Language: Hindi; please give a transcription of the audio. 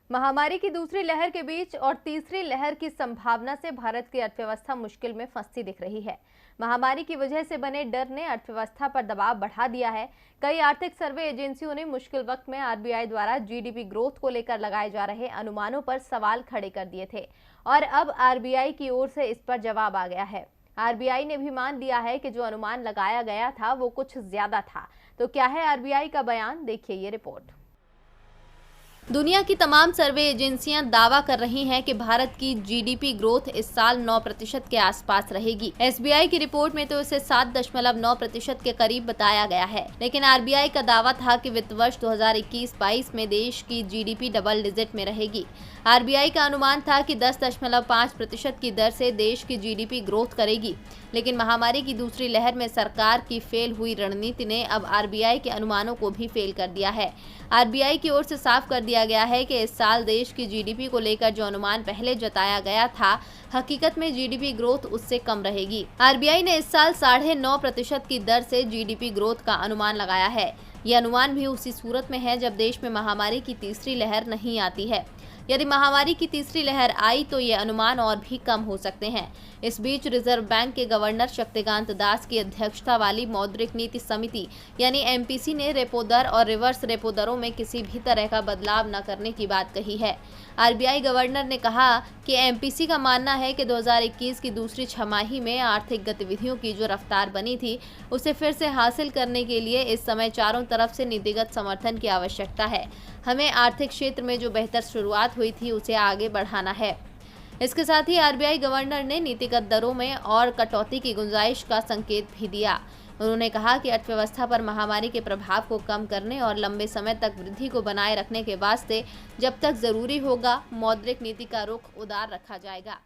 महामारी की दूसरी लहर के बीच और तीसरी लहर की संभावना से भारत की अर्थव्यवस्था मुश्किल में फंसती दिख रही है। महामारी की वजह से बने डर ने अर्थव्यवस्था पर दबाव बढ़ा दिया है। कई आर्थिक सर्वे एजेंसियों ने मुश्किल वक्त में आरबीआई द्वारा जीडीपी ग्रोथ को लेकर लगाए जा रहे अनुमानों पर सवाल खड़े कर दिए थे और अब आरबीआई की ओर से इस पर जवाब आ गया है। आरबीआई ने भी मान लिया है कि जो अनुमान लगाया गया था वो कुछ ज्यादा था। तो क्या है आरबीआई का बयान, देखिए ये रिपोर्ट। दुनिया की तमाम सर्वे एजेंसियां दावा कर रही हैं कि भारत की जीडीपी ग्रोथ इस साल 9% के आसपास रहेगी। एसबीआई की रिपोर्ट में तो इसे 7.9% के करीब बताया गया है, लेकिन आरबीआई का दावा था कि वित्त वर्ष 2021-22 में देश की जीडीपी डबल डिजिट में रहेगी। आरबीआई का अनुमान था कि 10.5% की दर से देश की जीडीपी ग्रोथ करेगी, लेकिन महामारी की दूसरी लहर में सरकार की फेल हुई रणनीति ने अब आरबीआई के अनुमानों को भी फेल कर दिया है। आरबीआई की ओर से साफ कर दिया गया है कि इस साल देश की जीडीपी को लेकर जो अनुमान पहले जताया गया था, हकीकत में जीडीपी ग्रोथ उससे कम रहेगी। आरबीआई ने इस साल 9.5% की दर से जीडीपी ग्रोथ का अनुमान लगाया है। यह अनुमान भी उसी सूरत में है जब देश में महामारी की तीसरी लहर नहीं आती है। यदि महामारी की तीसरी लहर आई तो ये अनुमान और भी कम हो सकते हैं। इस बीच रिजर्व बैंक के गवर्नर शक्तिकांत दास की अध्यक्षता वाली मौद्रिक नीति समिति यानी एमपीसी ने रेपो दर और रिवर्स रेपो दरों में किसी भी तरह का बदलाव न करने की बात कही है। आरबीआई गवर्नर ने कहा कि एमपीसी का मानना है कि 2021 की दूसरी छमाही में आर्थिक गतिविधियों की जो रफ्तार बनी थी, उसे फिर से हासिल करने के लिए इस समय चारों तरफ से नीतिगत समर्थन की आवश्यकता है। हमें आर्थिक क्षेत्र में जो बेहतर शुरुआत हुई थी उसे आगे बढ़ाना है। इसके साथ ही आरबीआई गवर्नर ने नीतिगत दरों में और कटौती की गुंजाइश का संकेत भी दिया। उन्होंने कहा कि अर्थव्यवस्था पर महामारी के प्रभाव को कम करने और लंबे समय तक वृद्धि को बनाए रखने के वास्ते जब तक जरूरी होगा, मौद्रिक नीति का रुख उदार रखा जाएगा।